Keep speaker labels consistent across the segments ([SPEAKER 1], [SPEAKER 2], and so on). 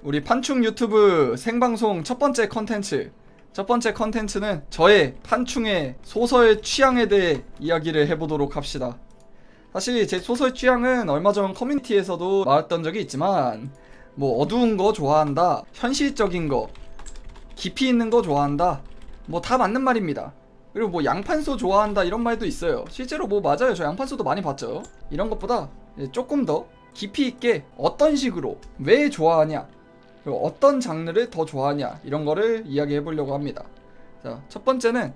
[SPEAKER 1] 우리 판충 유튜브 생방송 첫 번째 컨텐츠는 저의 판충의 소설 취향에 대해 이야기를 해보도록 합시다. 사실 제 소설 취향은 얼마 전 커뮤니티에서도 말했던 적이 있지만, 뭐 어두운 거 좋아한다, 현실적인 거, 깊이 있는 거 좋아한다, 뭐 다 맞는 말입니다. 그리고 뭐 양판소 좋아한다 이런 말도 있어요. 실제로 뭐 맞아요. 저 양판소도 많이 봤죠. 이런 것보다 조금 더 깊이 있게 어떤 식으로 왜 좋아하냐, 그리고 어떤 장르를 더 좋아하냐, 이런 거를 이야기해 보려고 합니다. 자, 첫 번째는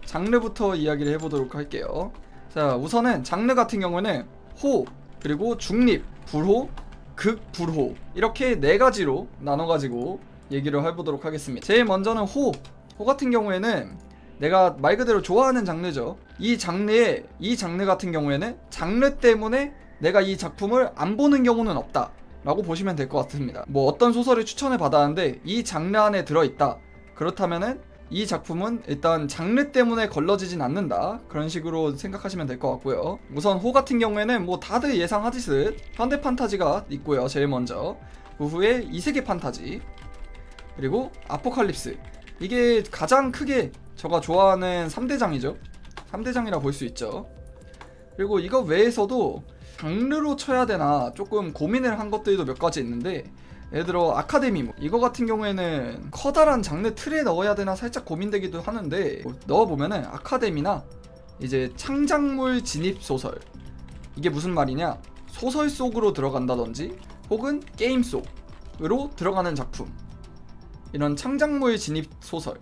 [SPEAKER 1] 장르부터 이야기를 해보도록 할게요. 자, 우선은 장르 같은 경우는 호, 그리고 중립, 불호, 극불호, 이렇게 네 가지로 나눠가지고 얘기를 해보도록 하겠습니다. 제일 먼저는 호 같은 경우에는 내가 말 그대로 좋아하는 장르죠. 이 장르 같은 경우에는 장르 때문에 내가 이 작품을 안 보는 경우는 없다 라고 보시면 될 것 같습니다. 뭐 어떤 소설을 추천을 받았는데 이 장르 안에 들어있다, 그렇다면은 이 작품은 일단 장르 때문에 걸러지진 않는다, 그런 식으로 생각하시면 될 것 같고요. 우선 호 같은 경우에는 뭐 다들 예상하듯 현대 판타지가 있고요, 제일 먼저. 그 후에 이세계 판타지, 그리고 아포칼립스. 이게 가장 크게 제가 좋아하는 3대장이죠 3대장이라 볼 수 있죠. 그리고 이거 외에서도 장르로 쳐야 되나 조금 고민을 한 것들도 몇 가지 있는데, 예를 들어 아카데미, 이거 같은 경우에는 커다란 장르 틀에 넣어야 되나 살짝 고민되기도 하는데, 넣어보면은 아카데미나 이제 창작물 진입 소설, 이게 무슨 말이냐, 소설 속으로 들어간다든지 혹은 게임 속으로 들어가는 작품, 이런 창작물 진입 소설,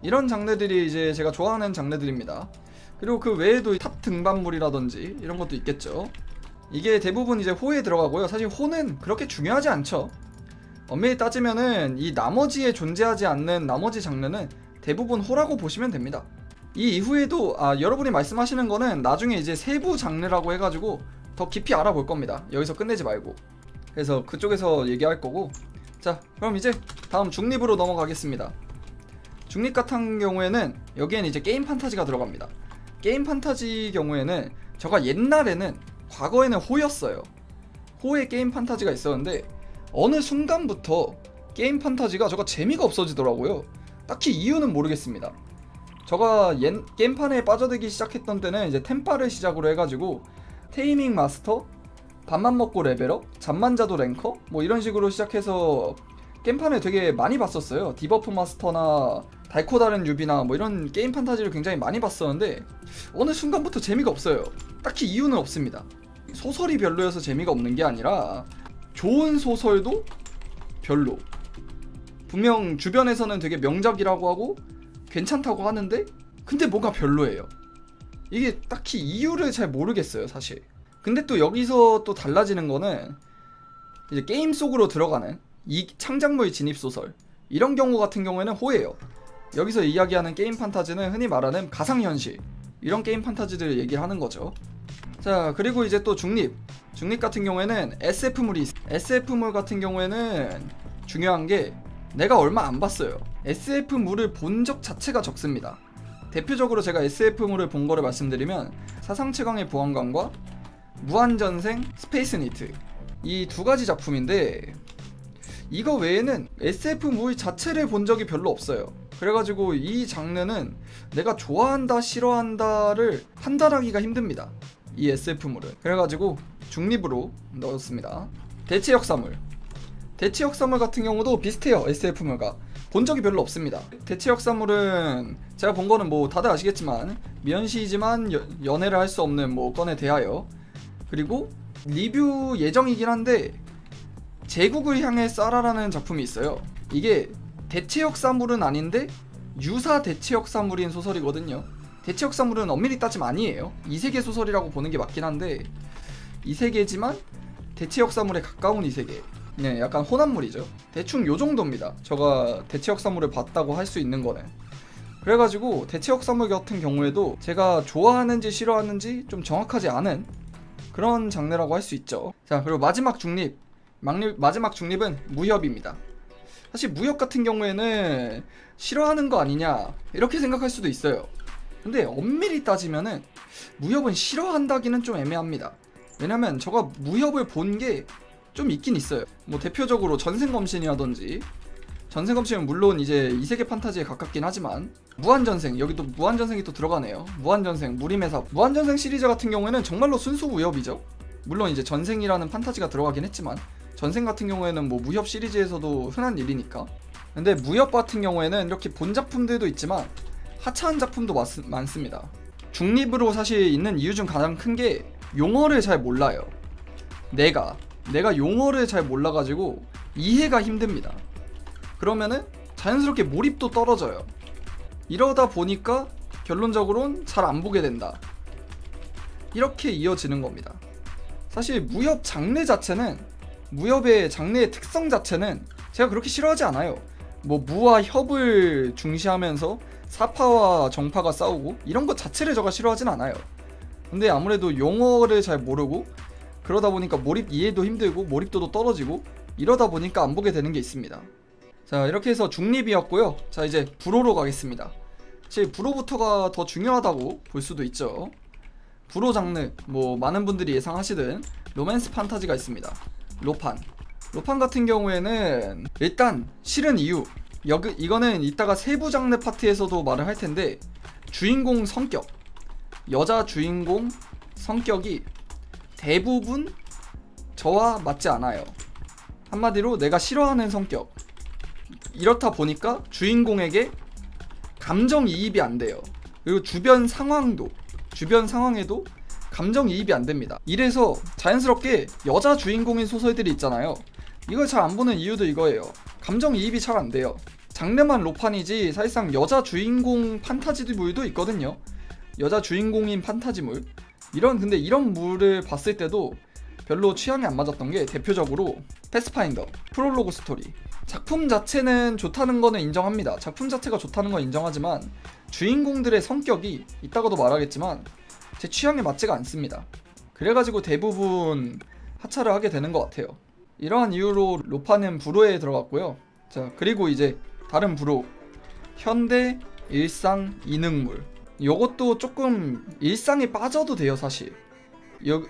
[SPEAKER 1] 이런 장르들이 이제 제가 좋아하는 장르들입니다. 그리고 그 외에도 탑 등반물이라든지 이런 것도 있겠죠. 이게 대부분 이제 호에 들어가고요. 사실 호는 그렇게 중요하지 않죠. 엄밀히 따지면은 이 나머지에 존재하지 않는 나머지 장르는 대부분 호라고 보시면 됩니다. 이 이후에도 여러분이 말씀하시는 거는 나중에 이제 세부 장르라고 해가지고 더 깊이 알아볼 겁니다. 여기서 끝내지 말고. 그래서 그쪽에서 얘기할 거고. 자, 그럼 이제 다음 중립으로 넘어가겠습니다. 중립 같은 경우에는 여기엔 이제 게임 판타지가 들어갑니다. 게임 판타지 경우에는 제가 옛날에는, 과거에는 호였어요. 호의 게임 판타지가 있었는데 어느 순간부터 게임 판타지가 제가 재미가 없어지더라고요. 딱히 이유는 모르겠습니다. 제가 게임판에 빠져들기 시작했던 때는 이제 템파를 시작으로 해가지고 테이밍 마스터, 밥만 먹고 레벨업, 잠만 자도 랭커, 뭐 이런 식으로 시작해서 게임판을 되게 많이 봤었어요. 디버프 마스터나 달코 다른 유비나 뭐 이런 게임 판타지를 굉장히 많이 봤었는데 어느 순간부터 재미가 없어요. 딱히 이유는 없습니다. 소설이 별로여서 재미가 없는 게 아니라 좋은 소설도 별로. 분명 주변에서는 되게 명작이라고 하고 괜찮다고 하는데 근데 뭔가 별로예요. 이게 딱히 이유를 잘 모르겠어요, 사실. 근데 또 여기서 또 달라지는 거는 이제 게임 속으로 들어가는 이 창작물 진입소설, 이런 경우 같은 경우에는 호예요. 여기서 이야기하는 게임 판타지는 흔히 말하는 가상현실, 이런 게임 판타지들을 얘기를 하는 거죠. 자, 그리고 이제 또 중립 같은 경우에는 SF물이 있어요. SF물 같은 경우에는 중요한 게 내가 얼마 안 봤어요. SF물을 본 적 자체가 적습니다. 대표적으로 제가 SF물을 본 거를 말씀드리면 사상최강의 보안관과 무한전생 스페이스니트, 이 두 가지 작품인데 이거 외에는 SF물 자체를 본 적이 별로 없어요. 그래가지고 이 장르는 내가 좋아한다 싫어한다를 판단하기가 힘듭니다, 이 SF물은. 그래가지고 중립으로 넣었습니다. 대체역사물 같은 경우도 비슷해요. SF물과 본 적이 별로 없습니다. 대체역사물은 제가 본 거는 뭐 다들 아시겠지만 미연시이지만 연애를 할 수 없는 뭐 건에 대하여, 그리고 리뷰 예정이긴 한데 제국을 향해 쏴라라는 작품이 있어요. 이게 대체역사물은 아닌데 유사 대체역사물인 소설이거든요. 대체역사물은 엄밀히 따지면 아니에요. 이세계 소설이라고 보는 게 맞긴 한데 이세계지만 대체역사물에 가까운 이세계. 네, 약간 혼합물이죠. 대충 요 정도입니다, 제가 대체역사물을 봤다고 할 수 있는 거는. 그래가지고 대체역사물 같은 경우에도 제가 좋아하는지 싫어하는지 좀 정확하지 않은 그런 장르라고 할 수 있죠. 자, 그리고 마지막 중립은 무협입니다. 사실 무협 같은 경우에는 싫어하는 거 아니냐 이렇게 생각할 수도 있어요. 근데 엄밀히 따지면은 무협은 싫어한다기는 좀 애매합니다. 왜냐면 제가 무협을 본 게 좀 있긴 있어요. 뭐 대표적으로 전생검신이라든지, 전생검신은 물론 이제 이세계 판타지에 가깝긴 하지만 무한전생, 여기 또 무한전생이 또 들어가네요. 무한전생, 무림의사. 무한전생 시리즈 같은 경우에는 정말로 순수 무협이죠. 물론 이제 전생이라는 판타지가 들어가긴 했지만 전생 같은 경우에는 뭐 무협 시리즈에서도 흔한 일이니까. 근데 무협 같은 경우에는 이렇게 본 작품들도 있지만 하차한 작품도 많습니다. 중립으로 사실 있는 이유 중 가장 큰 게 용어를 잘 몰라요. 내가 용어를 잘 몰라가지고 이해가 힘듭니다. 그러면은 자연스럽게 몰입도 떨어져요. 이러다 보니까 결론적으로는 잘 안 보게 된다. 이렇게 이어지는 겁니다. 사실 무협 장르 자체는, 무협의 장르의 특성 자체는 제가 그렇게 싫어하지 않아요. 뭐 무와 협을 중시하면서 사파와 정파가 싸우고 이런 것 자체를 제가 싫어하진 않아요. 근데 아무래도 용어를 잘 모르고 그러다 보니까 몰입 이해도 힘들고 몰입도도 떨어지고 이러다 보니까 안 보게 되는 게 있습니다. 자, 이렇게 해서 중립이었고요. 자, 이제 불호로 가겠습니다. 사실 불호부터가 더 중요하다고 볼 수도 있죠. 불호 장르, 뭐 많은 분들이 예상하시든 로맨스 판타지가 있습니다. 로판 같은 경우에는 일단 싫은 이유, 이거는 이따가 세부 장르 파트에서도 말을 할 텐데, 주인공 성격, 여자 주인공 성격이 대부분 저와 맞지 않아요. 한마디로 내가 싫어하는 성격. 이렇다 보니까 주인공에게 감정이입이 안 돼요. 그리고 주변 상황에도 감정이입이 안 됩니다. 이래서 자연스럽게 여자 주인공인 소설들이 있잖아요. 이걸 잘 안 보는 이유도 이거예요. 감정이입이 잘 안 돼요. 장르만 로판이지 사실상 여자 주인공 판타지물도 있거든요. 여자 주인공인 판타지물. 근데 이런 물을 봤을 때도 별로 취향이 안 맞았던 게 대표적으로 패스파인더, 프롤로그 스토리. 작품 자체는 좋다는 거는 인정합니다. 작품 자체가 좋다는 건 인정하지만 주인공들의 성격이, 이따가도 말하겠지만 제 취향에 맞지가 않습니다. 그래가지고 대부분 하차를 하게 되는 것 같아요. 이러한 이유로 로판은 불호에 들어갔고요. 자, 그리고 이제 다른 불호, 현대, 일상, 이능물. 요것도 조금 일상에 빠져도 돼요. 사실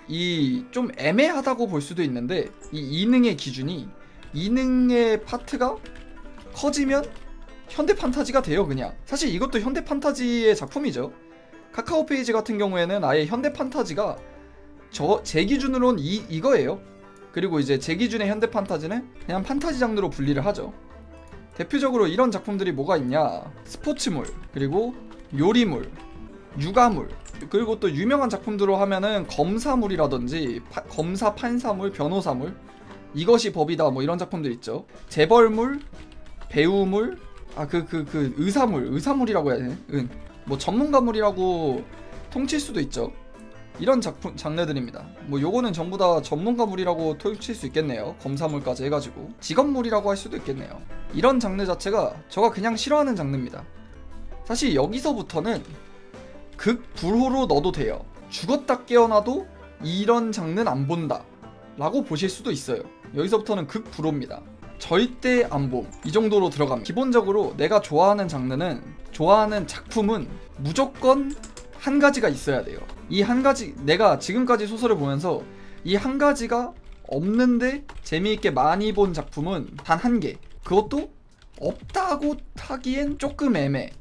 [SPEAKER 1] 이 좀 애매하다고 볼 수도 있는데, 이 이능의 기준이, 이능의 파트가 커지면 현대 판타지가 돼요. 그냥 사실 이것도 현대 판타지의 작품이죠. 카카오 페이지 같은 경우에는 아예 현대 판타지가 제 기준으로는 이거예요. 그리고 이제 제 기준의 현대 판타지는 그냥 판타지 장르로 분리를 하죠. 대표적으로 이런 작품들이 뭐가 있냐, 스포츠물, 그리고 요리물, 육아물, 그리고 또 유명한 작품들로 하면은 검사물이라든지 검사 판사물, 변호사물, 이것이 법이다, 뭐 이런 작품들 있죠. 재벌물, 배우물, 의사물이라고 해야 되나? 뭐 전문가물이라고 통칠 수도 있죠. 이런 장르들입니다. 뭐 요거는 전부 다 전문가물이라고 통칠 수 있겠네요. 검사물까지 해가지고 직업물이라고 할 수도 있겠네요. 이런 장르 자체가 제가 그냥 싫어하는 장르입니다. 사실 여기서부터는 극불호로 넣어도 돼요. 죽었다 깨어나도 이런 장르는 안 본다 라고 보실 수도 있어요. 여기서부터는 극불호입니다. 절대 안 봄, 이 정도로 들어갑니다. 기본적으로 내가 좋아하는 장르는, 좋아하는 작품은 무조건 한 가지가 있어야 돼요. 이 한 가지, 내가 지금까지 소설을 보면서 이 한 가지가 없는데 재미있게 많이 본 작품은 단 한 개. 그것도 없다고 하기엔 조금 애매.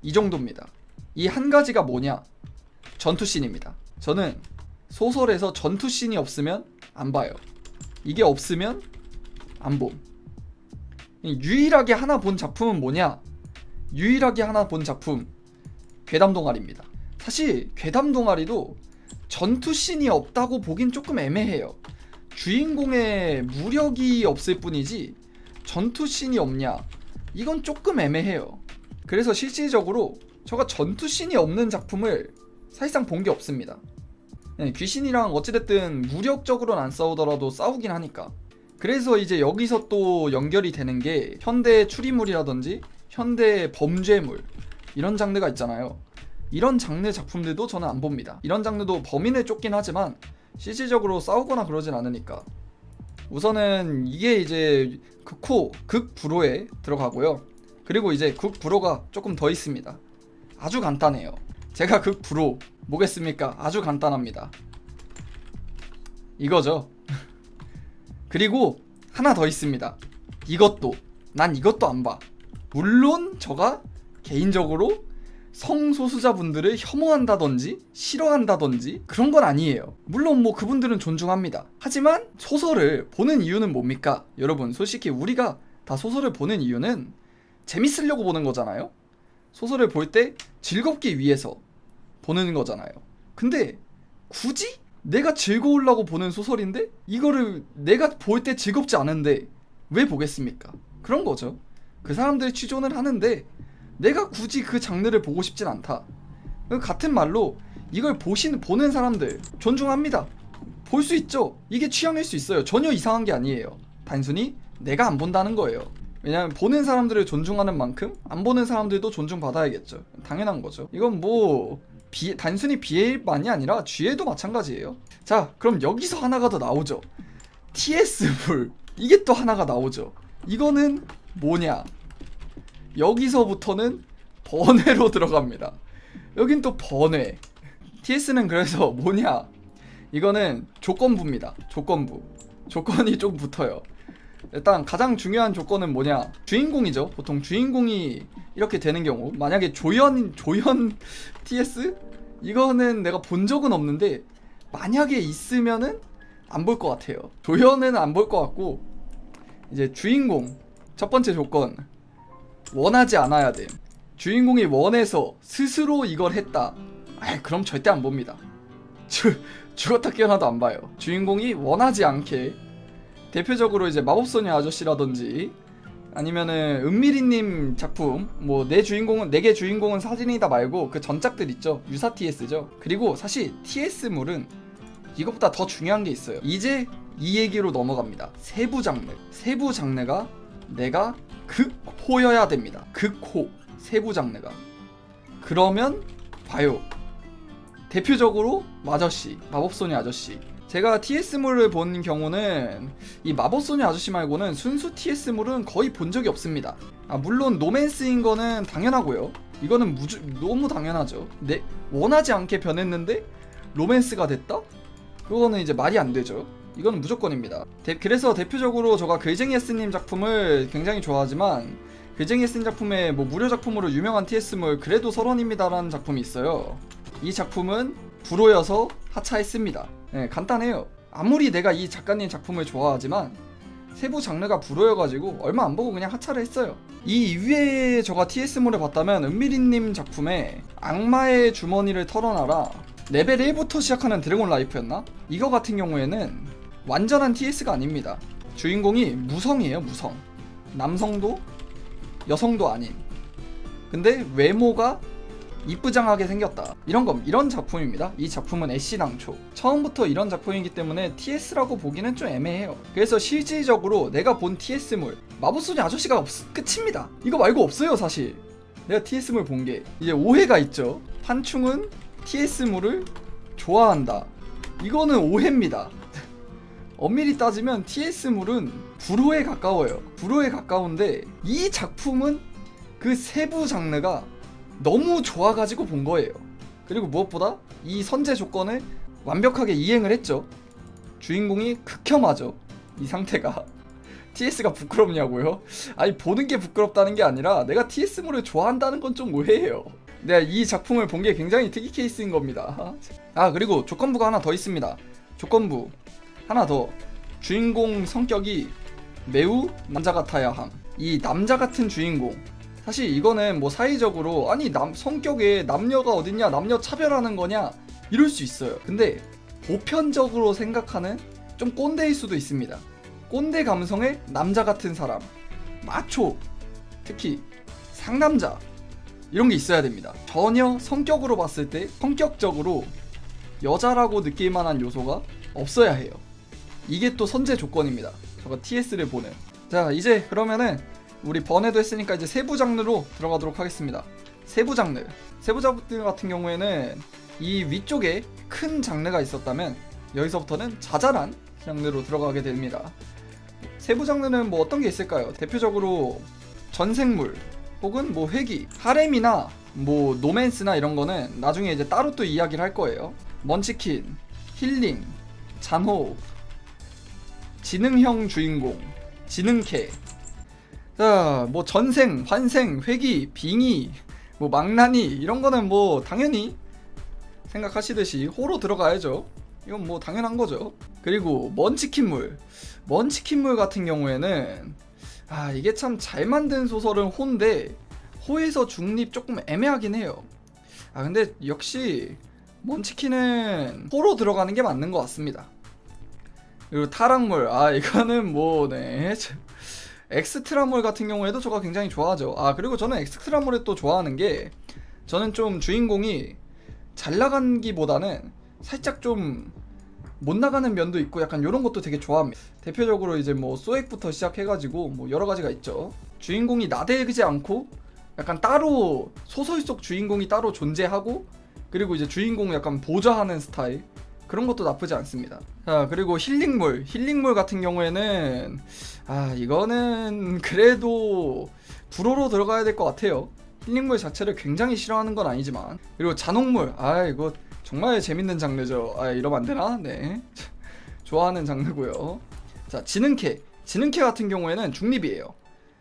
[SPEAKER 1] 이 정도입니다. 이 한 가지가 뭐냐? 전투씬입니다. 저는 소설에서 전투씬이 없으면 안 봐요. 이게 없으면 안 봄. 유일하게 하나 본 작품은 뭐냐? 유일하게 하나 본 작품, 괴담동아리입니다. 사실 괴담동아리도 전투씬이 없다고 보긴 조금 애매해요. 주인공의 무력이 없을 뿐이지 전투씬이 없냐? 이건 조금 애매해요. 그래서 실질적으로 제가 전투씬이 없는 작품을 사실상 본 게 없습니다. 귀신이랑 어찌됐든 무력적으로는 안 싸우더라도 싸우긴 하니까. 그래서 이제 여기서 또 연결이 되는 게 현대 추리물이라든지 현대 범죄물, 이런 장르가 있잖아요. 이런 장르 작품들도 저는 안 봅니다. 이런 장르도 범인을 쫓긴 하지만 실질적으로 싸우거나 그러진 않으니까. 우선은 이게 이제 극불호에 들어가고요. 그리고 이제 극불호가 조금 더 있습니다. 아주 간단해요. 제가 극불호 뭐겠습니까? 아주 간단합니다. 이거죠. 그리고 하나 더 있습니다. 난 이것도 안 봐. 물론 저가 개인적으로 성소수자분들을 혐오한다든지 싫어한다든지 그런 건 아니에요. 물론 뭐 그분들은 존중합니다. 하지만 소설을 보는 이유는 뭡니까? 여러분, 솔직히 우리가 다 소설을 보는 이유는 재밌으려고 보는 거잖아요. 소설을 볼 때 즐겁기 위해서 보는 거잖아요. 근데 굳이 내가 즐거우려고 보는 소설인데 이거를 내가 볼 때 즐겁지 않은데 왜 보겠습니까? 그런 거죠. 그 사람들이 취존을 하는데 내가 굳이 그 장르를 보고 싶진 않다. 같은 말로 이걸 보는 사람들 존중합니다. 볼 수 있죠. 이게 취향일 수 있어요. 전혀 이상한 게 아니에요. 단순히 내가 안 본다는 거예요. 왜냐면 보는 사람들을 존중하는 만큼 안 보는 사람들도 존중받아야겠죠. 당연한 거죠. 이건 뭐 단순히 B만이 아니라 G에도 마찬가지예요. 자, 그럼 여기서 하나가 더 나오죠. TS물. 이게 또 하나가 나오죠. 이거는 뭐냐? 여기서부터는 번외로 들어갑니다. 여긴 또 번외. TS는 그래서 뭐냐? 이거는 조건부입니다. 조건부. 조건이 좀 붙어요. 일단 가장 중요한 조건은 뭐냐? 주인공이죠. 보통 주인공이 이렇게 되는 경우, 만약에 조연 TS? 이거는 내가 본 적은 없는데 만약에 있으면은 안 볼 것 같아요. 조연은 안 볼 것 같고, 이제 주인공 첫 번째 조건, 원하지 않아야 돼. 주인공이 원해서 스스로 이걸 했다. 그럼 절대 안 봅니다. 죽었다 깨어나도 안 봐요. 주인공이 원하지 않게, 대표적으로 이제 마법소녀 아저씨라든지 아니면은 은미리님 작품, 뭐 내게 주인공은 사진이다 말고 그 전작들 있죠. 유사 TS죠. 그리고 사실 TS물은 이것보다 더 중요한 게 있어요. 이제 이 얘기로 넘어갑니다. 세부 장르가 내가 극호여야 됩니다. 극호. 세부 장르가. 그러면 봐요. 대표적으로 마법소녀 아저씨. 제가 TS물을 본 경우는 이 마법소녀 아저씨 말고는 순수 TS물은 거의 본 적이 없습니다. 물론 노맨스인 거는 당연하고요. 이거는 너무 당연하죠. 원하지 않게 변했는데 로맨스가 됐다? 그거는 이제 말이 안 되죠. 이거는 무조건입니다. 그래서 대표적으로 제가 글쟁이 S님 작품을 굉장히 좋아하지만, 글쟁이 S님 작품에 뭐 무료 작품으로 유명한 TS물 그래도 설원입니다라는 작품이 있어요. 이 작품은 불호여서 하차했습니다. 네, 간단해요. 아무리 내가 이 작가님 작품을 좋아하지만 세부 장르가 불호여가지고 얼마 안 보고 그냥 하차를 했어요. 이 이외에 제가 TS물을 봤다면 은미리님 작품에 악마의 주머니를 털어놔라, 레벨 1부터 시작하는 드래곤 라이프였나? 이거 같은 경우에는 완전한 TS가 아닙니다. 주인공이 무성이에요. 무성. 남성도 여성도 아닌, 근데 외모가 이쁘장하게 생겼다. 이런 작품입니다. 이 작품은 애시당초 처음부터 이런 작품이기 때문에 TS라고 보기는 좀 애매해요. 그래서 실질적으로 내가 본 TS물, 마법소녀 아저씨가 끝입니다. 이거 말고 없어요. 사실 내가 TS물 본 게. 이제 오해가 있죠. 판충은 TS물을 좋아한다. 이거는 오해입니다. 엄밀히 따지면 TS물은 불호에 가까워요. 불호에 가까운데 이 작품은 그 세부 장르가 너무 좋아가지고 본 거예요. 그리고 무엇보다 이 선제 조건을 완벽하게 이행을 했죠. 주인공이 극혐하죠. 이 상태가. TS가 부끄럽냐고요? 아니, 보는 게 부끄럽다는 게 아니라 내가 TS물을 좋아한다는 건 좀 오해해요. 내가 이 작품을 본 게 굉장히 특이 케이스인 겁니다. 그리고 조건부가 하나 더 있습니다. 조건부 하나 더. 주인공 성격이 매우 남자 같아야 함. 이 남자 같은 주인공, 사실 이거는 뭐 사회적으로 성격에 남녀가 어딨냐, 남녀 차별하는 거냐 이럴 수 있어요. 근데 보편적으로 생각하는 좀 꼰대일 수도 있습니다. 꼰대 감성의 남자 같은 사람, 마초, 특히 상남자, 이런 게 있어야 됩니다. 전혀 성격으로 봤을 때 성격적으로 여자라고 느낄 만한 요소가 없어야 해요. 이게 또 선제 조건입니다. 제가 TS를 보는. 자, 이제 그러면은 우리 번외도 했으니까 이제 세부 장르로 들어가도록 하겠습니다. 세부 장르 같은 경우에는 이 위쪽에 큰 장르가 있었다면 여기서부터는 자잘한 장르로 들어가게 됩니다. 세부 장르는 뭐 어떤 게 있을까요? 대표적으로 전생물 혹은 뭐 회귀, 하렘이나 뭐 노맨스나 이런 거는 나중에 이제 따로 또 이야기를 할 거예요. 먼치킨, 힐링, 잔호, 지능형 주인공, 지능캐. 자, 뭐 전생, 환생, 회귀, 빙의, 뭐 망나니 이런 거는 뭐 당연히 생각하시듯이 호로 들어가야죠. 이건 뭐 당연한 거죠. 그리고 먼치킨물. 먼치킨물 같은 경우에는 이게 참 잘 만든 소설은 호인데 호에서 중립 조금 애매하긴 해요. 근데 역시 먼치킨은 호로 들어가는 게 맞는 것 같습니다. 그리고 타락물. 이거는 뭐 네. 엑스트라물 같은 경우에도 저가 굉장히 좋아하죠. 그리고 저는 엑스트라물을 또 좋아하는 게 저는 좀 주인공이 잘 나간기보다는 살짝 좀 못 나가는 면도 있고 약간 요런 것도 되게 좋아합니다. 대표적으로 이제 뭐 소액부터 시작해가지고 뭐 여러 가지가 있죠. 주인공이 나대지 않고 약간 따로 소설 속 주인공이 따로 존재하고 그리고 이제 주인공 약간 보좌하는 스타일, 그런 것도 나쁘지 않습니다. 자, 그리고 힐링물 같은 경우에는 이거는 그래도 불호로 들어가야 될 것 같아요. 힐링물 자체를 굉장히 싫어하는 건 아니지만. 그리고 잔혹물, 이거 정말 재밌는 장르죠. 이러면 안 되나? 네. 좋아하는 장르고요. 자, 지능캐 같은 경우에는 중립이에요.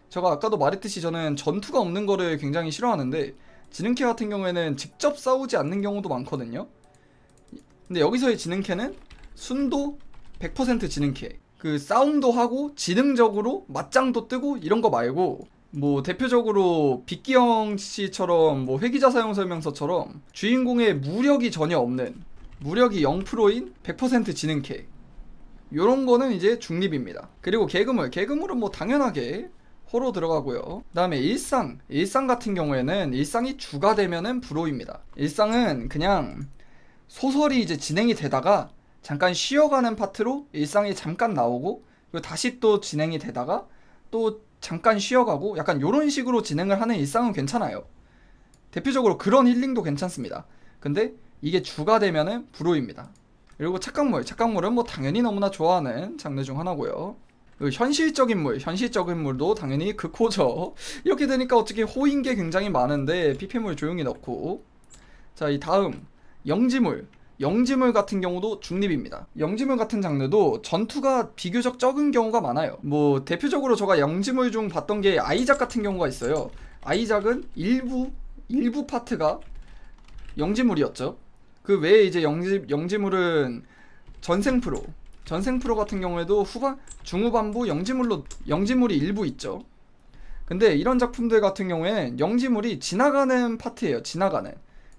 [SPEAKER 1] 제가 아까도 말했듯이 저는 전투가 없는 거를 굉장히 싫어하는데 지능캐 같은 경우에는 직접 싸우지 않는 경우도 많거든요. 근데 여기서의 지능캐는 순도 100% 지능캐. 그 싸움도 하고 지능적으로 맞짱도 뜨고 이런 거 말고 뭐 대표적으로 빅기영 씨처럼 뭐 회기자 사용 설명서처럼 주인공의 무력이 전혀 없는, 무력이 0%인 100% 지능캐, 요런 거는 이제 중립입니다. 그리고 개그물은 뭐 당연하게 호로 들어가고요. 그 다음에 일상 같은 경우에는 일상이 주가 되면은 불호입니다. 일상은 그냥 소설이 이제 진행이 되다가 잠깐 쉬어가는 파트로 일상이 잠깐 나오고 그리고 다시 또 진행이 되다가 또 잠깐 쉬어가고 약간 요런 식으로 진행을 하는 일상은 괜찮아요. 대표적으로 그런 힐링도 괜찮습니다. 근데 이게 주가 되면은 불호입니다. 그리고 착각물은 뭐 당연히 너무나 좋아하는 장르 중 하나고요. 현실적인 물도 당연히 극호죠. 이렇게 되니까 어떻게 호인 게 굉장히 많은데 PP물 조용히 넣고. 자, 이 다음 영지물 같은 경우도 중립입니다. 영지물 같은 장르도 전투가 비교적 적은 경우가 많아요. 뭐 대표적으로 제가 영지물 중 봤던 게 아이작 같은 경우가 있어요. 아이작은 일부 파트가 영지물이었죠. 그 외에 이제 영지물은 전생 프로 같은 경우에도 중후반부 영지물이 일부 있죠. 근데 이런 작품들 같은 경우에는 영지물이 지나가는 파트예요.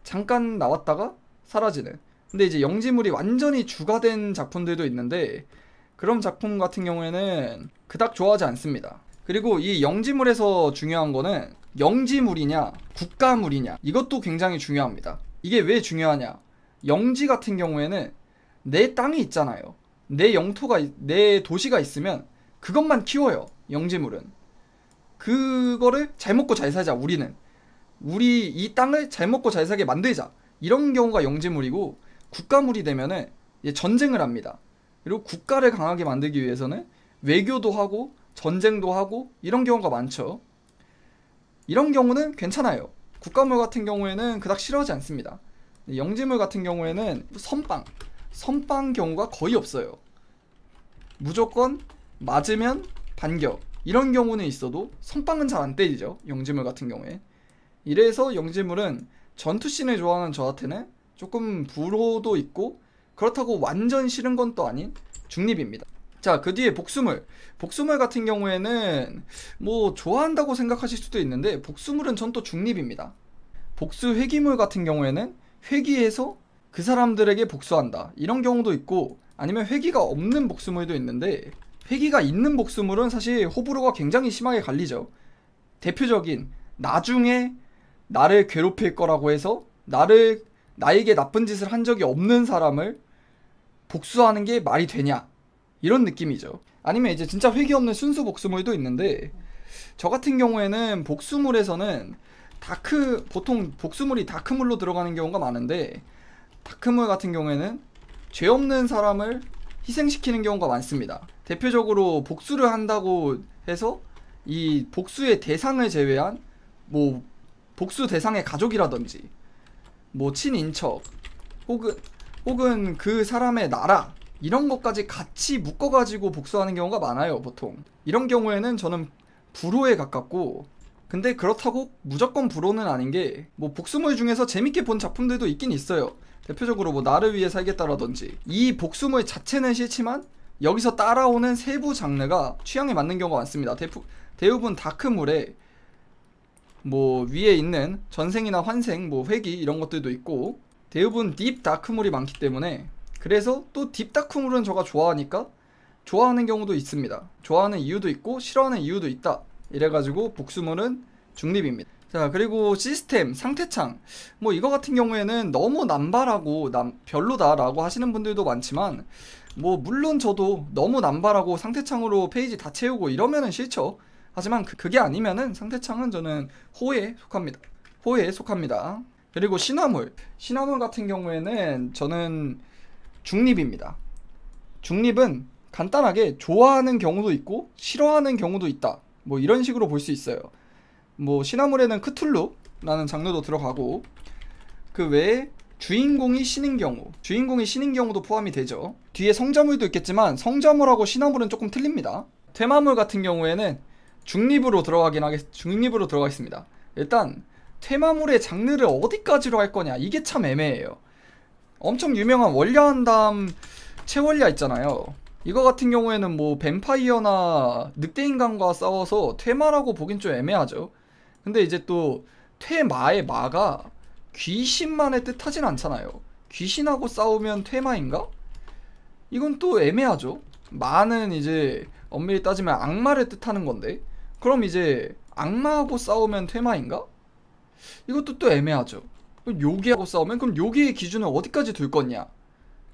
[SPEAKER 1] 잠깐 나왔다가 사라지는. 근데 이제 영지물이 완전히 주가 된 작품들도 있는데 그런 작품 같은 경우에는 그닥 좋아하지 않습니다. 그리고 이 영지물에서 중요한 거는 영지물이냐 국가물이냐, 이것도 굉장히 중요합니다. 이게 왜 중요하냐, 영지 같은 경우에는 내 땅이 있잖아요. 내 영토가, 내 도시가 있으면 그것만 키워요. 영지물은 그거를 잘 먹고 잘 살자, 우리 이 땅을 잘 먹고 잘 살게 만들자, 이런 경우가 영지물이고, 국가물이 되면은 이제 전쟁을 합니다. 그리고 국가를 강하게 만들기 위해서는 외교도 하고 전쟁도 하고 이런 경우가 많죠. 이런 경우는 괜찮아요. 국가물 같은 경우에는 그닥 싫어하지 않습니다. 영지물 같은 경우에는 선빵 경우가 거의 없어요. 무조건 맞으면 반격, 이런 경우는 있어도 선빵은 잘 안 때리죠, 영지물 같은 경우에. 이래서 영지물은 전투씬을 좋아하는 저한테는 조금 불호도 있고 그렇다고 완전 싫은 건 또 아닌 중립입니다. 자, 그 뒤에 복수물 같은 경우에는 뭐 좋아한다고 생각하실 수도 있는데 복수물은 전 또 중립입니다. 복수 회기물 같은 경우에는 회기해서 그 사람들에게 복수한다, 이런 경우도 있고, 아니면 회기가 없는 복수물도 있는데, 회기가 있는 복수물은 사실 호불호가 굉장히 심하게 갈리죠. 대표적인 나중에 나를 괴롭힐 거라고 해서 나에게 나쁜 짓을 한 적이 없는 사람을 복수하는 게 말이 되냐, 이런 느낌이죠. 아니면 이제 진짜 회기 없는 순수 복수물도 있는데, 저 같은 경우에는 복수물에서는 보통 복수물이 다크물로 들어가는 경우가 많은데, 다크물 같은 경우에는 죄 없는 사람을 희생시키는 경우가 많습니다. 대표적으로 복수를 한다고 해서 이 복수의 대상을 제외한 뭐 복수 대상의 가족이라든지 뭐 친인척 혹은 그 사람의 나라, 이런 것까지 같이 묶어가지고 복수하는 경우가 많아요. 보통 이런 경우에는 저는 불호에 가깝고, 근데 그렇다고 무조건 불호는 아닌 게, 뭐 복수물 중에서 재밌게 본 작품들도 있긴 있어요. 대표적으로 뭐 나를 위해 살겠다라든지. 이 복수물 자체는 싫지만 여기서 따라오는 세부 장르가 취향에 맞는 경우가 많습니다. 대부분 다크물에 뭐 위에 있는 전생이나 환생, 뭐 회귀 이런 것들도 있고, 대부분 딥 다크물이 많기 때문에, 그래서 또 딥 다크물은 제가 좋아하니까 좋아하는 경우도 있습니다. 좋아하는 이유도 있고 싫어하는 이유도 있다. 이래가지고 복수물은 중립입니다. 자, 그리고 시스템, 상태창, 뭐 이거 같은 경우에는 너무 남발하고 별로다라고 하시는 분들도 많지만, 뭐 물론 저도 너무 남발하고 상태창으로 페이지 다 채우고 이러면은 싫죠. 하지만 그게 아니면은 상태창은 저는 호에 속합니다. 호에 속합니다. 그리고 신화물 같은 경우에는 저는 중립입니다. 중립은 간단하게 좋아하는 경우도 있고 싫어하는 경우도 있다, 뭐 이런 식으로 볼 수 있어요. 뭐 신화물에는 크툴루라는 장르도 들어가고, 그 외에 주인공이 신인 경우도 포함이 되죠. 뒤에 성자물도 있겠지만 성자물하고 신화물은 조금 틀립니다. 테마물 같은 경우에는 중립으로 들어가겠습니다. 일단 테마물의 장르를 어디까지로 할 거냐, 이게 참 애매해요. 엄청 유명한 원려한담 채월야 있잖아요. 이거 같은 경우에는 뭐 뱀파이어나 늑대인간과 싸워서 퇴마라고 보긴 좀 애매하죠. 근데 이제 또 퇴마의 마가 귀신만의 뜻하진 않잖아요. 귀신하고 싸우면 퇴마인가? 이건 또 애매하죠. 마는 이제 엄밀히 따지면 악마를 뜻하는 건데, 그럼 이제 악마하고 싸우면 퇴마인가? 이것도 또 애매하죠. 요괴하고 싸우면 그럼 요괴의 기준을 어디까지 둘 거냐?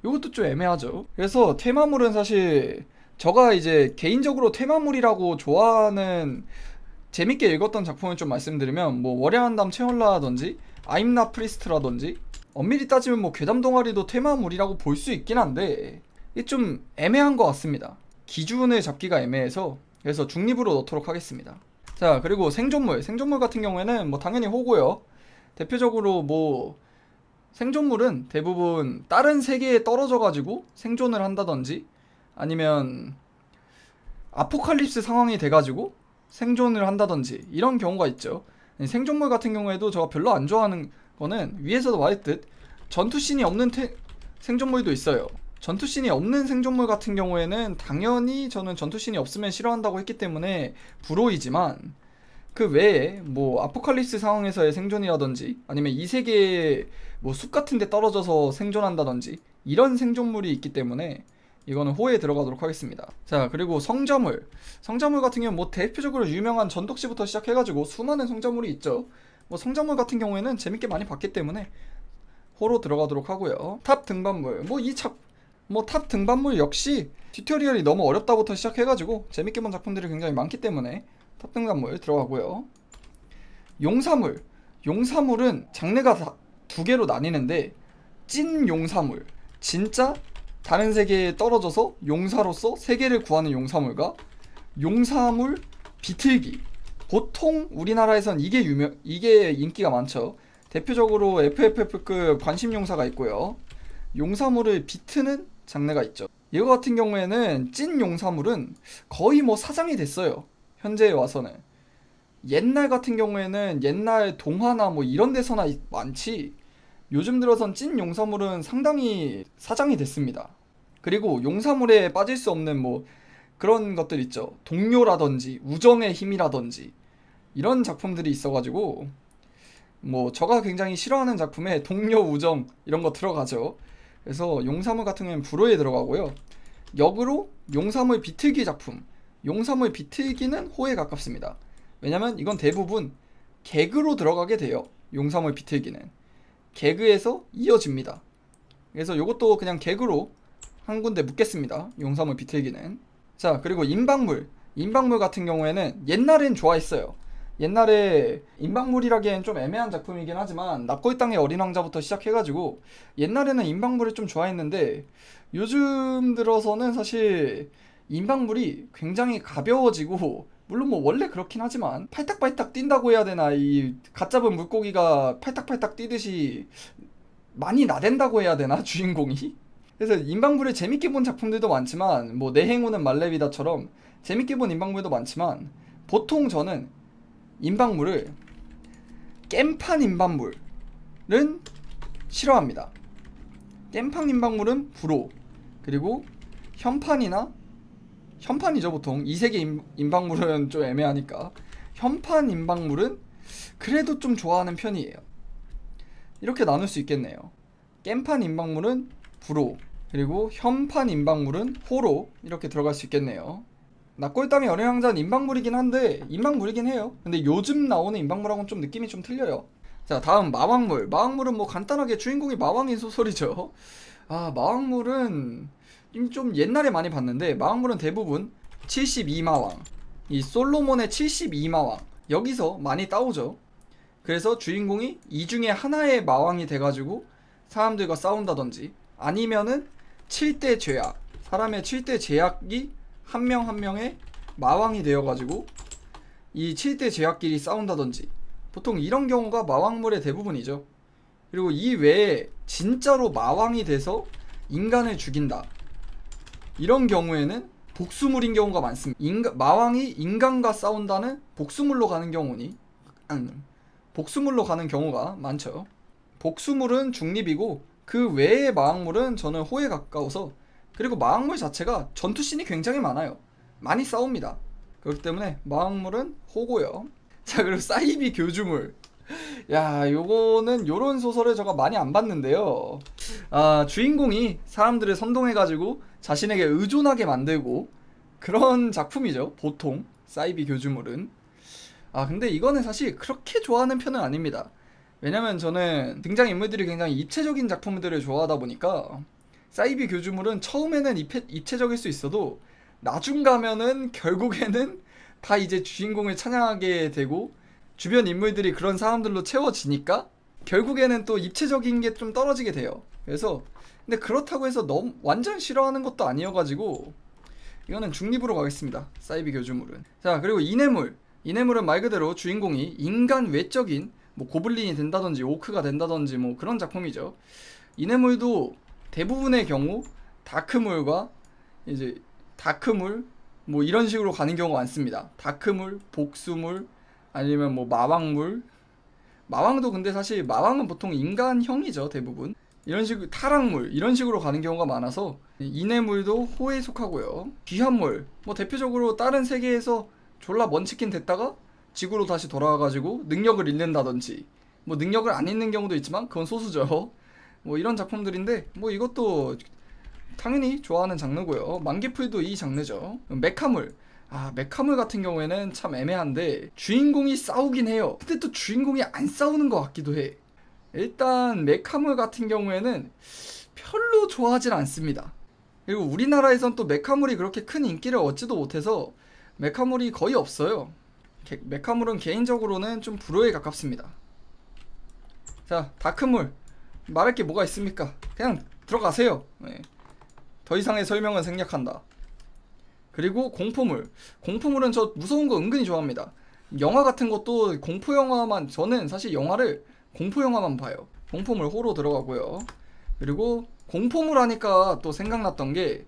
[SPEAKER 1] 이것도 좀 애매하죠. 그래서 테마물은 사실 제가 이제 개인적으로 테마물이라고 좋아하는, 재밌게 읽었던 작품을 좀 말씀드리면, 뭐 월야한담 채월라라든지 아임나 프리스트라든지, 엄밀히 따지면 뭐 괴담 동아리도 테마물이라고 볼 수 있긴 한데 이게 좀 애매한 것 같습니다. 기준을 잡기가 애매해서, 그래서 중립으로 넣도록 하겠습니다. 자, 그리고 생존물 같은 경우에는 뭐 당연히 호고요. 대표적으로 뭐 생존물은 대부분 다른 세계에 떨어져 가지고 생존을 한다든지, 아니면 아포칼립스 상황이 돼 가지고 생존을 한다든지, 이런 경우가 있죠. 생존물 같은 경우에도 제가 별로 안 좋아하는 거는, 위에서도 말했듯 전투씬이 없는 생존물도 있어요. 전투씬이 없는 생존물 같은 경우에는 당연히 저는 전투씬이 없으면 싫어한다고 했기 때문에 불호이지만, 그 외에 뭐 아포칼립스 상황에서의 생존이라든지, 아니면 이 세계에 뭐 숲 같은 데 떨어져서 생존한다든지, 이런 생존물이 있기 때문에 이거는 호에 들어가도록 하겠습니다. 자, 그리고 성자물 같은 경우는 뭐 대표적으로 유명한 전독시부터 시작해가지고 수많은 성자물이 있죠. 뭐 성자물 같은 경우에는 재밌게 많이 봤기 때문에 호로 들어가도록 하고요. 탑 등반물, 탑 등반물 역시 튜토리얼이 너무 어렵다부터 시작해가지고 재밌게 본 작품들이 굉장히 많기 때문에 탑 등반물 들어가고요. 용사물은 장르가 두 개로 나뉘는데, 찐 용사물, 진짜 다른 세계에 떨어져서 용사로서 세계를 구하는 용사물과 용사물 비틀기. 보통 우리나라에선 이게 인기가 많죠. 대표적으로 FFF급 관심용사가 있고요. 용사물을 비트는 장르가 있죠. 이거 같은 경우에는 찐 용사물은 거의 뭐 사장이 됐어요. 현재에 와서는. 옛날 같은 경우에는 옛날 동화나 뭐 이런 데서나 많지, 요즘 들어선 찐 용사물은 상당히 사장이 됐습니다. 그리고 용사물에 빠질 수 없는 뭐 그런 것들 있죠. 동료라든지 우정의 힘이라든지, 이런 작품들이 있어가지고, 뭐 제가 굉장히 싫어하는 작품에 동료 우정 이런 거 들어가죠. 그래서 용사물 같은 경우는 불호에 들어가고요. 역으로 용사물 비틀기 작품, 용사물 비틀기는 호에 가깝습니다. 왜냐면 이건 대부분 개그로 들어가게 돼요. 용사물 비틀기는 개그에서 이어집니다. 그래서 요것도 그냥 개그로 한 군데 묻겠습니다. 용사물 비틀기는. 자, 그리고 인방물 같은 경우에는 옛날엔 좋아했어요. 옛날에 인방물이라기엔 좀 애매한 작품이긴 하지만 납골 땅의 어린 왕자부터 시작해가지고 옛날에는 인방물을 좀 좋아했는데, 요즘 들어서는 사실 인방물이 굉장히 가벼워지고, 물론 뭐 원래 그렇긴 하지만 팔딱팔딱 뛴다고 해야 되나, 이 갓 잡은 물고기가 팔딱팔딱 뛰듯이 많이 나댄다고 해야 되나, 주인공이. 그래서 인방물을 재밌게 본 작품들도 많지만 뭐 내 행운은 말레비다처럼 재밌게 본 인방물도 많지만 보통 저는 인방물을 겜판 인방물은 싫어합니다. 겜판 인방물은 불호, 그리고 현판이죠 보통. 이세계 인방물은 좀 애매하니까 현판 인방물은 그래도 좀 좋아하는 편이에요. 이렇게 나눌 수 있겠네요. 겜판 인방물은 불호, 그리고 현판 인방물은 호로, 이렇게 들어갈 수 있겠네요. 낙골당의 연애왕자는 인방물이긴 한데 인방물이긴 해요. 근데 요즘 나오는 인방물하고는 좀 느낌이 좀 틀려요. 자, 다음 마왕물. 마왕물은 뭐 간단하게 주인공이 마왕인 소설이죠. 아, 마왕물은 좀 옛날에 많이 봤는데 마왕물은 대부분 72마왕, 이 솔로몬의 72마왕 여기서 많이 따오죠. 그래서 주인공이 이 중에 하나의 마왕이 돼가지고 사람들과 싸운다든지, 아니면은 7대 죄악, 사람의 7대 죄악이 한 명 한 명의 마왕이 되어가지고 이 7대 죄악끼리 싸운다든지, 보통 이런 경우가 마왕물의 대부분이죠. 그리고 이 외에 진짜로 마왕이 돼서 인간을 죽인다, 이런 경우에는 복수물인 경우가 많습니다. 마왕이 인간과 싸운다는 복수물로 가는 경우니 복수물로 가는 경우가 많죠. 복수물은 중립이고 그 외의 마왕물은 저는 호에 가까워서, 그리고 마왕물 자체가 전투씬이 굉장히 많아요. 많이 싸웁니다. 그렇기 때문에 마왕물은 호고요. 자, 그리고 사이비 교주물. 야, 요거는 요런 소설을 제가 많이 안 봤는데요. 아, 주인공이 사람들을 선동해가지고 자신에게 의존하게 만들고 그런 작품이죠, 보통 사이비 교주물은. 아, 근데 이거는 사실 그렇게 좋아하는 편은 아닙니다. 왜냐면 저는 등장인물들이 굉장히 입체적인 작품들을 좋아하다 보니까 사이비 교주물은 처음에는 입체적일 수 있어도 나중 가면은 결국에는 다 이제 주인공을 찬양하게 되고 주변 인물들이 그런 사람들로 채워지니까 결국에는 또 입체적인 게 좀 떨어지게 돼요. 그래서 근데 그렇다고 해서 너무 완전 싫어하는 것도 아니어가지고 이거는 중립으로 가겠습니다, 사이비 교주물은. 자, 그리고 이네물은 말 그대로 주인공이 인간 외적인 뭐 고블린이 된다든지 오크가 된다든지 뭐 그런 작품이죠. 이네물도 대부분의 경우 다크물과 이제 다크물 뭐 이런 식으로 가는 경우가 많습니다. 다크물, 복수물, 아니면 뭐 마왕물. 마왕도 근데 사실 마왕은 보통 인간형이죠, 대부분. 이런 식으로 타락물 이런 식으로 가는 경우가 많아서 이네물도 호에 속하고요. 귀한물, 뭐 대표적으로 다른 세계에서 졸라 먼치킨 됐다가 지구로 다시 돌아와가지고 능력을 잃는다든지, 뭐 능력을 안 잃는 경우도 있지만 그건 소수죠. 뭐 이런 작품들인데 뭐 이것도 당연히 좋아하는 장르고요. 만개풀도 이 장르죠. 메카물. 아, 메카물 같은 경우에는 참 애매한데 주인공이 싸우긴 해요. 근데 또 주인공이 안 싸우는 것 같기도 해. 일단 메카물 같은 경우에는 별로 좋아하진 않습니다. 그리고 우리나라에선 또 메카물이 그렇게 큰 인기를 얻지도 못해서 메카물이 거의 없어요. 메카물은 개인적으로는 좀 불호에 가깝습니다. 자, 다크물. 말할 게 뭐가 있습니까? 그냥 들어가세요. 네. 더 이상의 설명은 생략한다. 그리고 공포물. 공포물은 저 무서운 거 은근히 좋아합니다. 영화 같은 것도 공포 영화만, 저는 사실 영화를 공포 영화만 봐요. 공포물 호로 들어가고요. 그리고 공포물 하니까 또 생각났던 게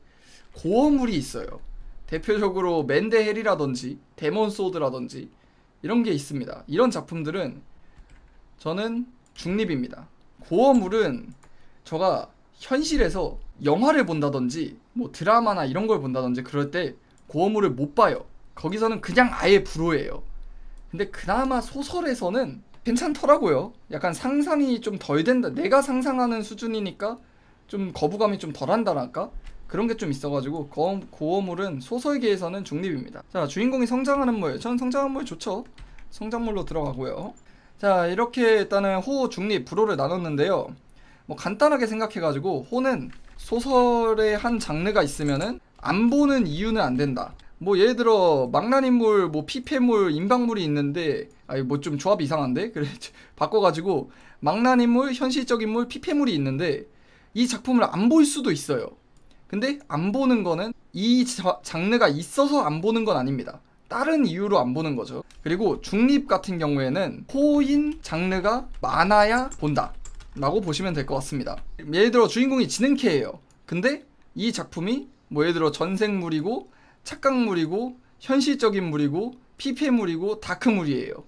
[SPEAKER 1] 고어물이 있어요. 대표적으로 맨데 헬이라든지 데몬 소드라든지 이런 게 있습니다. 이런 작품들은 저는 중립입니다. 고어물은 제가 현실에서 영화를 본다든지 뭐 드라마나 이런 걸 본다든지 그럴 때 고어물을 못 봐요. 거기서는 그냥 아예 불호예요. 근데 그나마 소설에서는 괜찮더라고요. 약간 상상이 좀 덜 된다, 내가 상상하는 수준이니까 좀 거부감이 좀 덜한다랄까? 그런 게 좀 있어가지고 고어물은 소설계에서는 중립입니다. 자, 주인공이 성장하는 물. 전 성장하는 물 좋죠. 성장물로 들어가고요. 자, 이렇게 일단은 호, 중립, 불호를 나눴는데요. 뭐 간단하게 생각해가지고 호는 소설의 한 장르가 있으면은 안 보는 이유는 안 된다. 뭐 예를 들어 망나니물, 뭐 피폐물, 인방물이 있는데 아니 뭐 좀 조합이 이상한데? 그래 바꿔가지고 망나니물, 현실적인 물, 피폐물이 있는데 이 작품을 안 볼 수도 있어요. 근데 안 보는 거는 이 장르가 있어서 안 보는 건 아닙니다. 다른 이유로 안 보는 거죠. 그리고 중립 같은 경우에는 호인 장르가 많아야 본다 라고 보시면 될 것 같습니다. 예를 들어 주인공이 지능캐예요. 근데 이 작품이 뭐 예를 들어 전생물이고 착각물이고 현실적인 물이고 PP물이고 다크물이에요.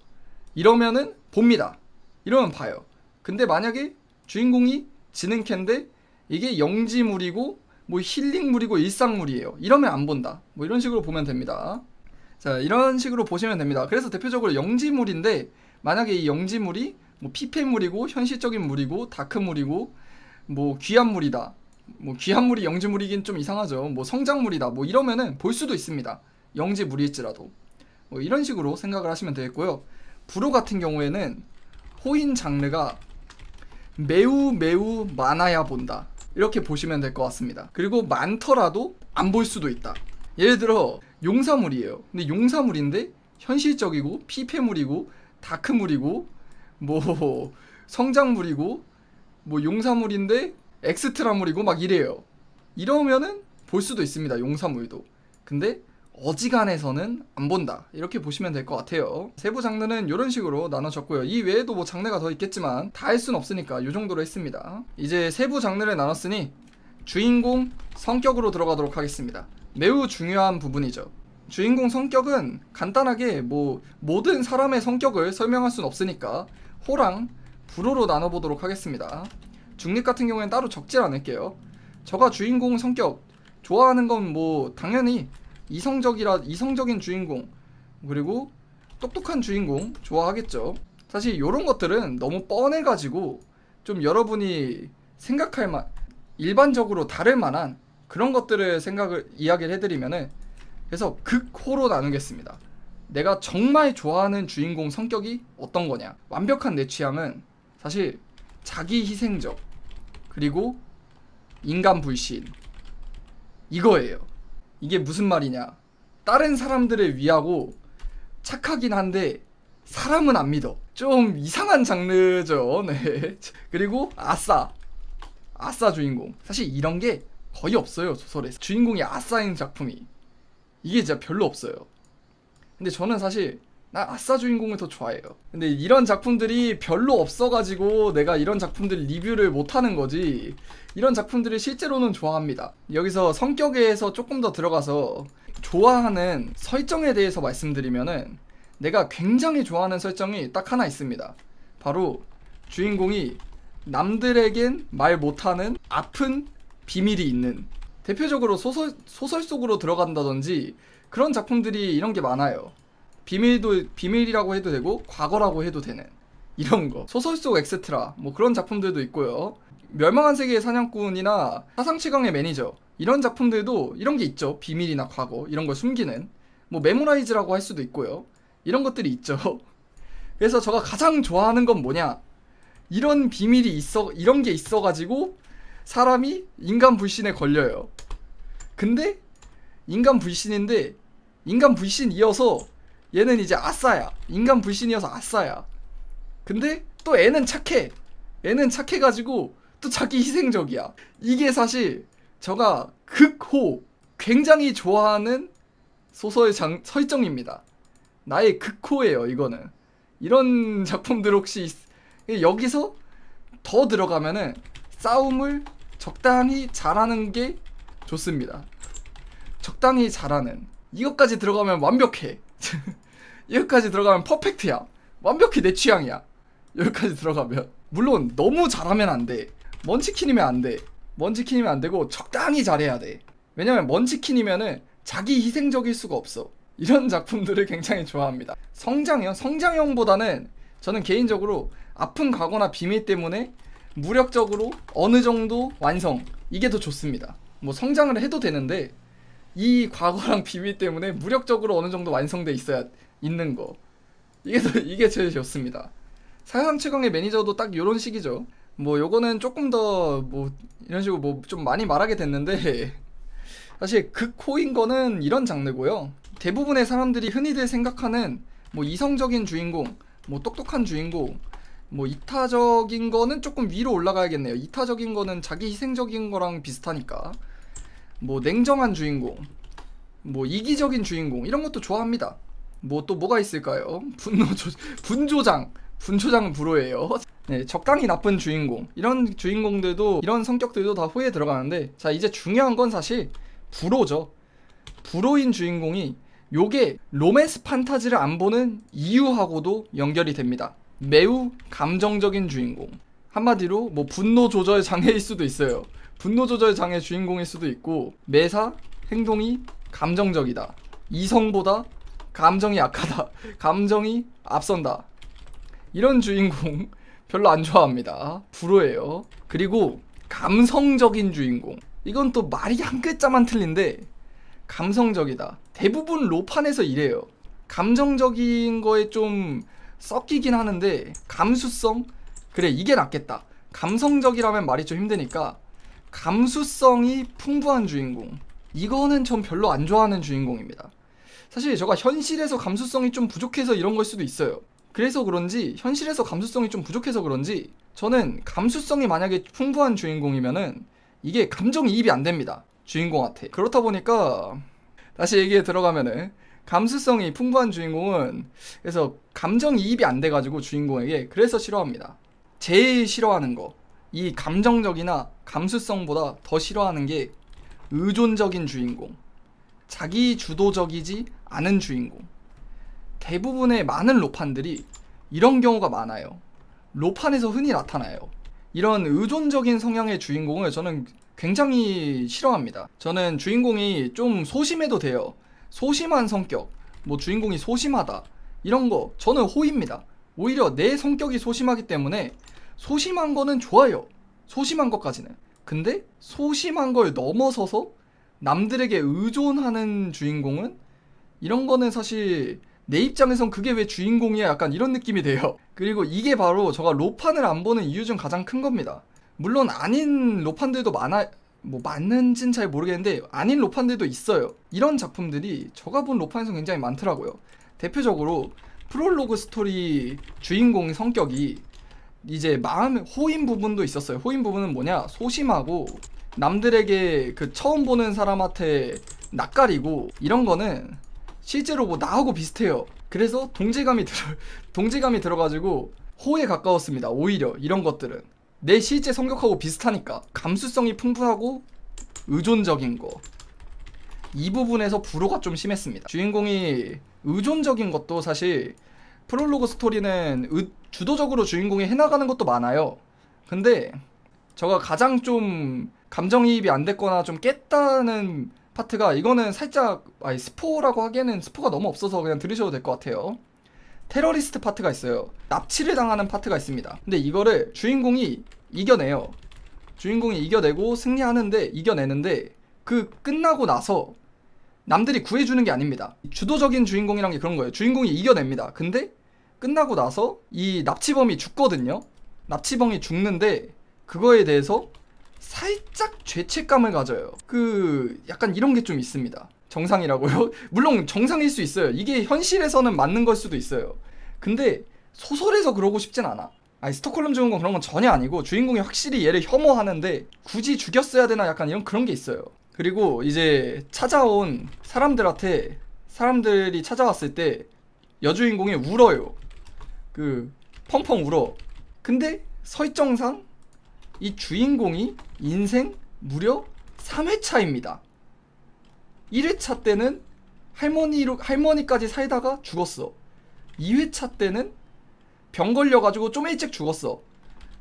[SPEAKER 1] 이러면은 봅니다. 이러면 봐요. 근데 만약에 주인공이 지능캔데 이게 영지물이고 뭐 힐링물이고 일상물이에요. 이러면 안 본다. 뭐 이런 식으로 보면 됩니다. 자, 이런 식으로 보시면 됩니다. 그래서 대표적으로 영지물인데 만약에 이 영지물이 뭐 피폐물이고 현실적인 물이고 다크물이고 뭐 귀한물이다. 뭐 귀한물이 영지물이긴 좀 이상하죠. 뭐 성장물이다. 뭐 이러면은 볼 수도 있습니다. 영지물일지라도. 뭐 이런 식으로 생각을 하시면 되겠고요. 불호 같은 경우에는 호인 장르가 매우 많아야 본다. 이렇게 보시면 될 것 같습니다. 그리고 많더라도 안 볼 수도 있다. 예를 들어 용사물이에요. 근데 용사물인데 현실적이고 피폐물이고 다크물이고 뭐 성장물이고 뭐 용사물인데 엑스트라물이고 막 이래요. 이러면은 볼 수도 있습니다. 용사물도. 근데 어지간해서는 안 본다. 이렇게 보시면 될 것 같아요. 세부 장르는 이런 식으로 나눠졌고요. 이 외에도 뭐 장르가 더 있겠지만 다 할 순 없으니까 이 정도로 했습니다. 이제 세부 장르를 나눴으니 주인공 성격으로 들어가도록 하겠습니다. 매우 중요한 부분이죠. 주인공 성격은 간단하게 뭐 모든 사람의 성격을 설명할 순 없으니까 호랑 불호로 나눠보도록 하겠습니다. 중립 같은 경우에는 따로 적질 않을게요. 저가 주인공 성격 좋아하는 건 뭐 당연히 이성적인 주인공 그리고 똑똑한 주인공 좋아하겠죠. 사실 요런 것들은 너무 뻔해가지고 좀 여러분이 생각할 일반적으로 다를 만한 그런 것들을 이야기를 해드리면은 그래서 극호로 나누겠습니다. 내가 정말 좋아하는 주인공 성격이 어떤 거냐. 완벽한 내 취향은 사실 자기 희생적 그리고 인간 불신 이거예요. 이게 무슨 말이냐. 다른 사람들을 위하고 착하긴 한데 사람은 안 믿어. 좀 이상한 장르죠. 네. 그리고 아싸 주인공. 사실 이런 게 거의 없어요. 소설에서 주인공이 아싸인 작품이 이게 진짜 별로 없어요. 근데 저는 사실 나 아싸 주인공을 더 좋아해요. 근데 이런 작품들이 별로 없어가지고 내가 이런 작품들 리뷰를 못하는 거지. 이런 작품들을 실제로는 좋아합니다. 여기서 성격에서 조금 더 들어가서 좋아하는 설정에 대해서 말씀드리면은 내가 굉장히 좋아하는 설정이 딱 하나 있습니다. 바로 주인공이 남들에겐 말 못하는 아픈 비밀이 있는, 대표적으로 소설 속으로 들어간다든지 그런 작품들이 이런 게 많아요. 비밀이라고 해도 되고 과거라고 해도 되는 이런 거. 소설 속 엑스트라 뭐 그런 작품들도 있고요. 멸망한 세계의 사냥꾼이나 사상최강의 매니저 이런 작품들도 이런 게 있죠. 비밀이나 과거 이런 걸 숨기는 뭐 메모라이즈라고 할 수도 있고요. 이런 것들이 있죠. 그래서 제가 가장 좋아하는 건 뭐냐, 이런 비밀이 이런 게 있어가지고 사람이 인간 불신에 걸려요. 근데 인간 불신인데 인간 불신이어서 얘는 이제 아싸야. 인간 불신이어서 아싸야. 근데 또 애는 착해. 애는 착해가지고 또 자기 희생적이야. 이게 사실 제가 극호 굉장히 좋아하는 소설 설정입니다. 나의 극호예요. 이거는 이런 작품들 혹시 여기서 더 들어가면은 싸움을 적당히 잘하는 게 좋습니다. 적당히 잘하는 이것까지 들어가면 완벽해. 이것까지 들어가면 퍼펙트야. 완벽히 내 취향이야. 여기까지 들어가면 물론 너무 잘하면 안 돼. 먼치킨이면 안 돼. 먼치킨이면 안 되고 적당히 잘해야 돼. 왜냐면 먼치킨이면은 자기 희생적일 수가 없어. 이런 작품들을 굉장히 좋아합니다. 성장형보다는 저는 개인적으로 아픈 과거나 비밀 때문에 무력적으로 어느 정도 완성, 이게 더 좋습니다. 뭐 성장을 해도 되는데 이 과거랑 비밀 때문에 무력적으로 어느 정도 완성돼 있는 거, 이게 제일 좋습니다. 사상 최강의 매니저도 딱 요런 식이죠. 뭐 요거는 조금 더 뭐 이런 식으로 뭐 좀 많이 말하게 됐는데 사실 극호인 거는 이런 장르고요. 대부분의 사람들이 흔히들 생각하는 뭐 이성적인 주인공, 뭐 똑똑한 주인공, 뭐 이타적인 거는 조금 위로 올라가야겠네요. 이타적인 거는 자기 희생적인 거랑 비슷하니까. 뭐 냉정한 주인공, 뭐 이기적인 주인공 이런 것도 좋아합니다. 뭐 또 뭐가 있을까요? 분조장 분조장은 불호예요. 네, 적당히 나쁜 주인공, 이런 주인공들도, 이런 성격들도 다 호에 들어가는데, 자 이제 중요한 건 사실 불호죠. 불호인 주인공이 요게 로맨스 판타지를 안 보는 이유하고도 연결이 됩니다. 매우 감정적인 주인공, 한마디로 뭐 분노 조절 장애일 수도 있어요. 분노 조절 장애 주인공일 수도 있고, 매사 행동이 감정적이다, 이성보다 감정이 약하다, 감정이 앞선다, 이런 주인공 별로 안 좋아합니다. 불호예요. 그리고 감성적인 주인공, 이건 또 말이 한 글자만 틀린데 감성적이다. 대부분 로판에서 이래요. 감정적인 거에 좀 섞이긴 하는데 감수성? 그래, 이게 낫겠다. 감성적이라면 말이 좀 힘드니까 감수성이 풍부한 주인공, 이거는 전 별로 안 좋아하는 주인공입니다. 사실 제가 현실에서 감수성이 좀 부족해서 이런 걸 수도 있어요. 그래서 그런지, 현실에서 감수성이 좀 부족해서 그런지 저는 감수성이 만약에 풍부한 주인공이면은 이게 감정이입이 안 됩니다, 주인공한테. 그렇다 보니까 다시 얘기에 들어가면은 감수성이 풍부한 주인공은, 그래서 감정이입이 안 돼가지고 주인공에게, 그래서 싫어합니다. 제일 싫어하는 거, 이 감정적이나 감수성보다 더 싫어하는 게 의존적인 주인공, 자기 주도적이지 않은 주인공. 대부분의 많은 로판들이 이런 경우가 많아요. 로판에서 흔히 나타나요. 이런 의존적인 성향의 주인공을 저는 굉장히 싫어합니다. 저는 주인공이 좀 소심해도 돼요. 소심한 성격, 뭐 주인공이 소심하다, 이런 거 저는 호입니다. 오히려 내 성격이 소심하기 때문에 소심한 거는 좋아요. 소심한 것까지는. 근데 소심한 걸 넘어서서 남들에게 의존하는 주인공은, 이런 거는 사실 내 입장에선 그게 왜 주인공이야, 약간 이런 느낌이 돼요. 그리고 이게 바로 제가 로판을 안 보는 이유 중 가장 큰 겁니다. 물론 아닌 로판들도 뭐 맞는진 잘 모르겠는데 아닌 로판들도 있어요. 이런 작품들이 제가 본 로판에서 굉장히 많더라고요. 대표적으로 프롤로그 스토리 주인공 성격이 이제 마음 호인 부분도 있었어요. 호인 부분은 뭐냐, 소심하고 남들에게 그 처음 보는 사람한테 낯가리고, 이런 거는 실제로 뭐 나하고 비슷해요. 그래서 동질감이 들어가지고 호에 가까웠습니다. 오히려 이런 것들은 내 실제 성격하고 비슷하니까. 감수성이 풍부하고 의존적인 거, 이 부분에서 불호가 좀 심했습니다. 주인공이 의존적인 것도 사실 프롤로그 스토리는 주도적으로 주인공이 해나가는 것도 많아요. 근데 제가 가장 좀 감정이입이 안 됐거나 좀 깼다는 파트가, 이거는 살짝 스포라고 하기에는 스포가 너무 없어서 그냥 들으셔도 될 것 같아요. 테러리스트 파트가 있어요. 납치를 당하는 파트가 있습니다. 근데 이거를 주인공이 이겨내요. 주인공이 이겨내고 승리하는데, 이겨내는데 그 끝나고 나서 남들이 구해주는 게 아닙니다. 주도적인 주인공이란 게 그런 거예요. 주인공이 이겨냅니다. 근데 끝나고 나서 이 납치범이 죽거든요. 납치범이 죽는데 그거에 대해서 살짝 죄책감을 가져요. 약간 이런 게 좀 있습니다. 정상이라고요? 물론 정상일 수 있어요. 이게 현실에서는 맞는 걸 수도 있어요. 근데 소설에서 그러고 싶진 않아. 스톡홀름 증후군 그런 건 전혀 아니고, 주인공이 확실히 얘를 혐오하는데 굳이 죽였어야 되나, 약간 그런 게 있어요. 그리고 이제 찾아온 사람들이 찾아왔을 때 여주인공이 울어요. 펑펑 울어. 근데 설정상 이 주인공이 인생 무려 3회차입니다. 1회차 때는 할머니까지 살다가 죽었어. 2회차 때는 병 걸려가지고 좀 일찍 죽었어.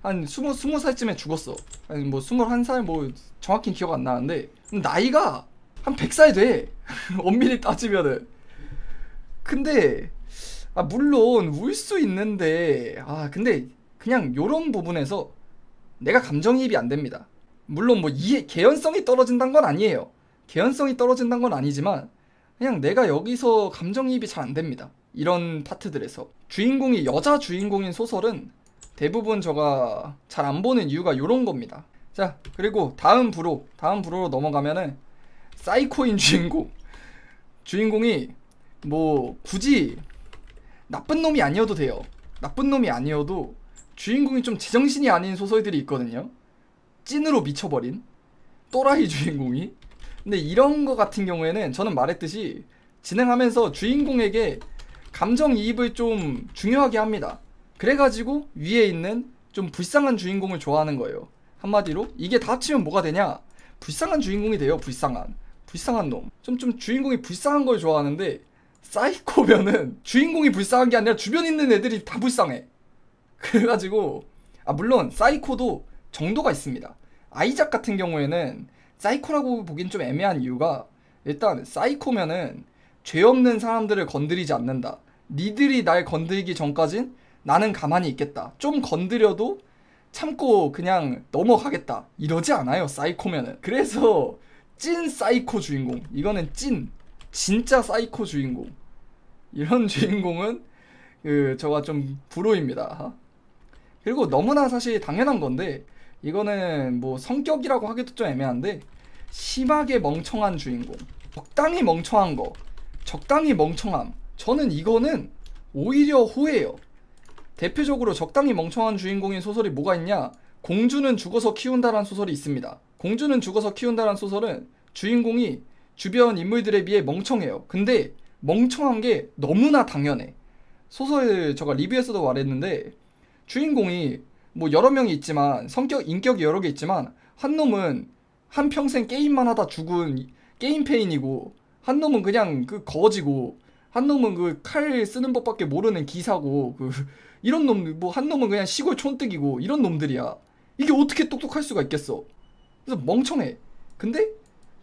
[SPEAKER 1] 한 20살쯤에 죽었어. 아니 뭐 21살 뭐 정확히 기억 안 나는데 나이가 한 100살 돼. 엄밀히 따지면은. 근데 물론 울 수 있는데 근데 그냥 요런 부분에서 내가 감정이입이 안 됩니다. 물론 뭐 개연성이 떨어진다는 건 아니에요. 개연성이 떨어진다는 건 아니지만 그냥 내가 여기서 감정이입이 잘 안 됩니다. 이런 파트들에서. 주인공이 여자 주인공인 소설은 대부분 제가 잘 안 보는 이유가 요런 겁니다. 자, 그리고 다음 부로로 넘어가면은 사이코인 주인공. 주인공이 뭐 굳이 나쁜 놈이 아니어도 돼요. 나쁜 놈이 아니어도 주인공이 좀 제정신이 아닌 소설들이 있거든요. 찐으로 미쳐버린 또라이 주인공이. 근데 이런 거 같은 경우에는 저는 말했듯이 진행하면서 주인공에게 감정이입을 좀 중요하게 합니다. 그래가지고 위에 있는 좀 불쌍한 주인공을 좋아하는 거예요. 한마디로 이게 다 합치면 뭐가 되냐? 불쌍한 주인공이 돼요. 불쌍한 놈. 좀 주인공이 불쌍한 걸 좋아하는데 사이코면은 주인공이 불쌍한 게 아니라 주변에 있는 애들이 다 불쌍해. 그래가지고 물론 사이코도 정도가 있습니다. 아이작 같은 경우에는 사이코라고 보긴 좀 애매한 이유가 일단 사이코면은 죄 없는 사람들을 건드리지 않는다. 니들이 날 건드리기 전까진 나는 가만히 있겠다. 좀 건드려도 참고 그냥 넘어가겠다. 이러지 않아요, 사이코면은. 그래서 찐 사이코 주인공. 이거는 진짜 사이코 주인공. 이런 주인공은 저가 좀 불호입니다. 그리고 너무나 사실 당연한 건데 이거는 뭐 성격이라고 하기도 좀 애매한데 심하게 멍청한 주인공. 적당히 멍청한 거. 적당히 멍청함. 저는 이거는 오히려 호예요. 대표적으로 적당히 멍청한 주인공인 소설이 뭐가 있냐? 공주는 죽어서 키운다란 소설이 있습니다. 공주는 죽어서 키운다란 소설은 주인공이 주변 인물들에 비해 멍청해요. 근데 멍청한 게 너무나 당연해. 소설 제가 리뷰에서도 말했는데 주인공이 뭐 여러 명이 있지만 인격이 여러 개 있지만 한 놈은 한평생 게임만 하다 죽은 게임 페인이고 한 놈은 그냥 그 거지고 한 놈은 그 칼 쓰는 법밖에 모르는 기사고 이런 놈 뭐 한 놈은 그냥 시골 촌뜨기고 이런 놈들이야. 이게 어떻게 똑똑할 수가 있겠어. 그래서 멍청해. 근데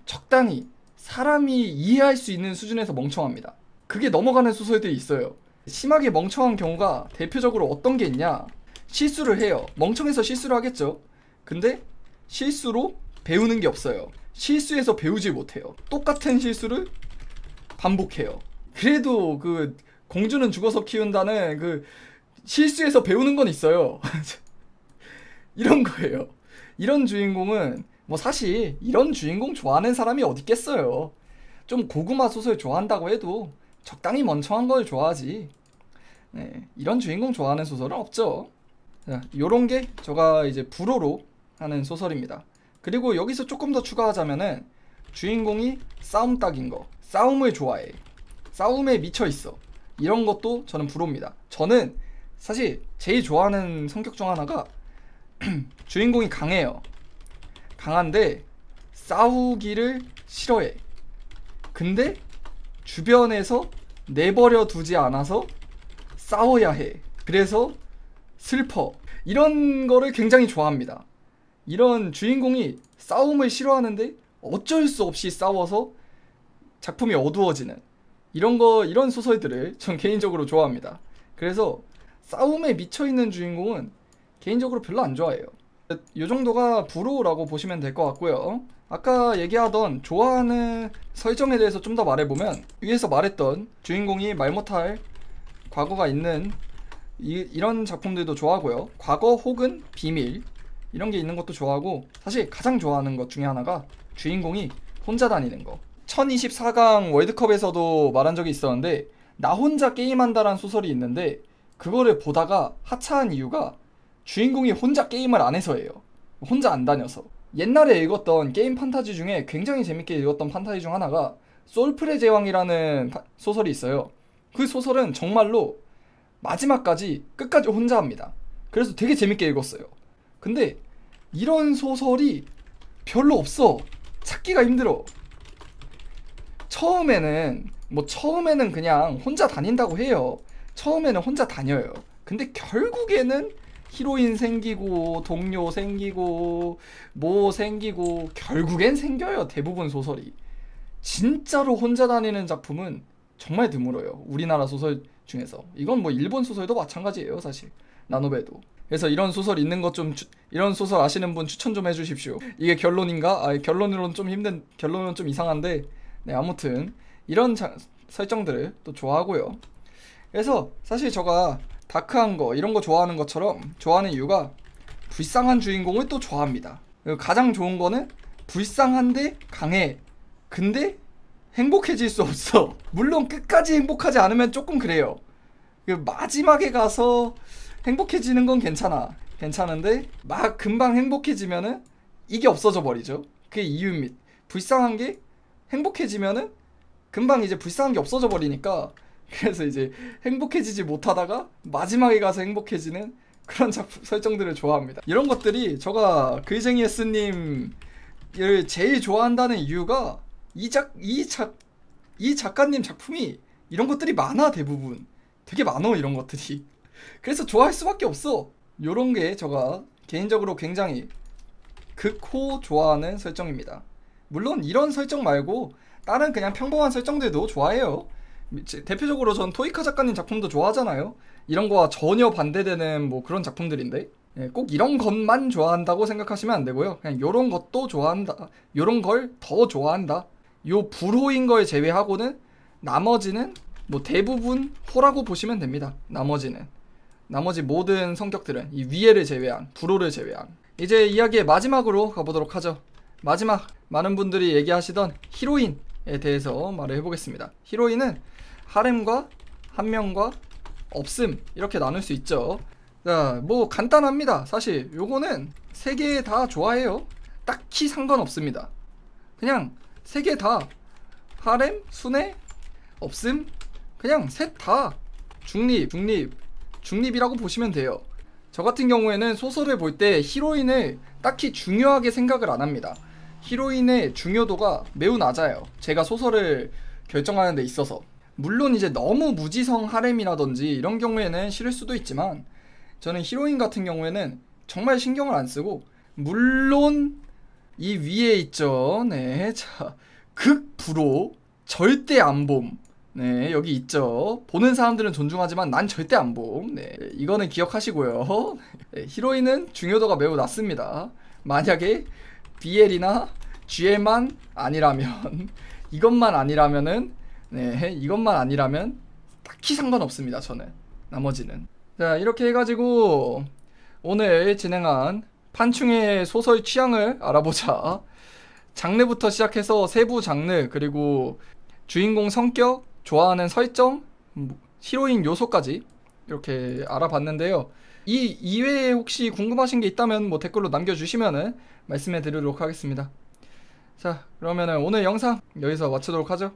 [SPEAKER 1] 적당히 사람이 이해할 수 있는 수준에서 멍청합니다. 그게 넘어가는 소설들이 있어요. 심하게 멍청한 경우가 대표적으로 어떤 게 있냐? 실수를 해요. 멍청해서 실수를 하겠죠. 근데 실수로 배우는 게 없어요. 실수해서 배우지 못해요. 똑같은 실수를 반복해요. 그래도 그 공주는 죽어서 키운다는 그 실수해서 배우는 건 있어요. 이런 거예요. 이런 주인공은 뭐 사실 이런 주인공 좋아하는 사람이 어디 있겠어요. 좀 고구마 소설 좋아한다고 해도 적당히 멍청한 걸 좋아하지. 네, 이런 주인공 좋아하는 소설은 없죠. 자, 요런 게 제가 이제 불호로 하는 소설입니다. 그리고 여기서 조금 더 추가하자면은 주인공이 싸움 딱인 거, 싸움을 좋아해, 싸움에 미쳐 있어. 이런 것도 저는 불호입니다. 저는 사실 제일 좋아하는 성격 중 하나가 주인공이 강해요. 강한데 싸우기를 싫어해. 근데 주변에서 내버려 두지 않아서 싸워야 해. 그래서 슬퍼. 이런 거를 굉장히 좋아합니다. 이런 주인공이 싸움을 싫어하는데 어쩔 수 없이 싸워서 작품이 어두워지는 이런 소설들을 전 개인적으로 좋아합니다. 그래서 싸움에 미쳐있는 주인공은 개인적으로 별로 안 좋아해요. 이 정도가 불호라고 보시면 될 것 같고요. 아까 얘기하던 좋아하는 설정에 대해서 좀 더 말해보면 위에서 말했던 주인공이 말 못할 과거가 있는 이런 작품들도 좋아하고요. 과거 혹은 비밀 이런 게 있는 것도 좋아하고 사실 가장 좋아하는 것 중에 하나가 주인공이 혼자 다니는 거. 1024강 월드컵에서도 말한 적이 있었는데 나 혼자 게임한다라는 소설이 있는데 그거를 보다가 하차한 이유가 주인공이 혼자 게임을 안 해서예요. 혼자 안 다녀서. 옛날에 읽었던 게임 판타지 중에 굉장히 재밌게 읽었던 판타지 중 하나가 솔프레 제왕이라는 소설이 있어요. 그 소설은 정말로 마지막까지 끝까지 혼자 합니다. 그래서 되게 재밌게 읽었어요. 근데 이런 소설이 별로 없어. 찾기가 힘들어. 처음에는 그냥 혼자 다닌다고 해요. 처음에는 혼자 다녀요. 근데 결국에는 히로인 생기고 동료 생기고 뭐 생기고 결국엔 생겨요. 대부분 소설이. 진짜로 혼자 다니는 작품은 정말 드물어요. 우리나라 소설 중에서. 이건 뭐 일본 소설도 마찬가지예요, 사실. 나노베도. 그래서 이런 소설 이런 소설 아시는 분 추천 좀 해주십시오. 이게 결론인가? 결론으로는 좀 이상한데, 네, 아무튼 이런 설정들을 또 좋아하고요. 그래서 사실 제가 다크한 거 이런 거 좋아하는 것처럼 좋아하는 이유가 불쌍한 주인공을 또 좋아합니다. 가장 좋은 거는 불쌍한데 강해. 근데 행복해질 수 없어. 물론 끝까지 행복하지 않으면 조금 그래요. 마지막에 가서 행복해지는 건 괜찮은데 막 금방 행복해지면은 이게 없어져 버리죠. 그게 이유입니다. 불쌍한 게 행복해지면은 금방 이제 불쌍한 게 없어져 버리니까, 그래서 이제 행복해지지 못하다가 마지막에 가서 행복해지는 그런 설정들을 좋아합니다. 이런 것들이 제가 글쟁이 S님을 제일 좋아한다는 이유가 이 작가님 작품이 이런 것들이 많아. 대부분 되게 많어 이런 것들이. 그래서 좋아할 수밖에 없어. 요런 게 제가 개인적으로 굉장히 극호 좋아하는 설정입니다. 물론 이런 설정 말고 다른 그냥 평범한 설정들도 좋아해요. 대표적으로 전 토이카 작가님 작품도 좋아하잖아요. 이런 거와 전혀 반대되는 뭐 그런 작품들인데 꼭 이런 것만 좋아한다고 생각하시면 안 되고요. 그냥 요런 것도 좋아한다, 요런 걸 더 좋아한다, 요 불호인 걸 제외하고는 나머지는 뭐 대부분 호라고 보시면 됩니다. 나머지 모든 성격들은 이 위에를 제외한, 불호를 제외한. 이제 이야기의 마지막으로 가보도록 하죠. 마지막, 많은 분들이 얘기하시던 히로인에 대해서 말을 해보겠습니다. 히로인은 하렘과 한 명과 없음 이렇게 나눌 수 있죠. 자, 뭐 간단합니다. 사실 요거는 세 개 다 좋아해요. 딱히 상관없습니다. 그냥 세 개 다 하렘, 순애, 없음, 그냥 셋 다 중립이라고 보시면 돼요. 저 같은 경우에는 소설을 볼 때 히로인을 딱히 중요하게 생각을 안 합니다. 히로인의 중요도가 매우 낮아요. 제가 소설을 결정하는 데 있어서. 물론 이제 너무 무지성 하렘이라든지 이런 경우에는 싫을 수도 있지만 저는 히로인 같은 경우에는 정말 신경을 안 쓰고, 물론 이 위에 있죠. 네, 자, 극불호, 절대 안 봄. 네, 여기 있죠. 보는 사람들은 존중하지만 난 절대 안 봄. 네, 이거는 기억하시고요. 네, 히로인은 중요도가 매우 낮습니다. 만약에 BL이나 GL만 아니라면 이것만 아니라면 딱히 상관없습니다. 저는 나머지는. 자, 이렇게 해가지고 오늘 진행한 판충의 소설 취향을 알아보자. 장르부터 시작해서 세부 장르, 그리고 주인공 성격, 좋아하는 설정, 히로인 요소까지 이렇게 알아봤는데요. 이 이외에 혹시 궁금하신 게 있다면 뭐 댓글로 남겨주시면은 말씀해 드리도록 하겠습니다. 자, 그러면은 오늘 영상 여기서 마치도록 하죠.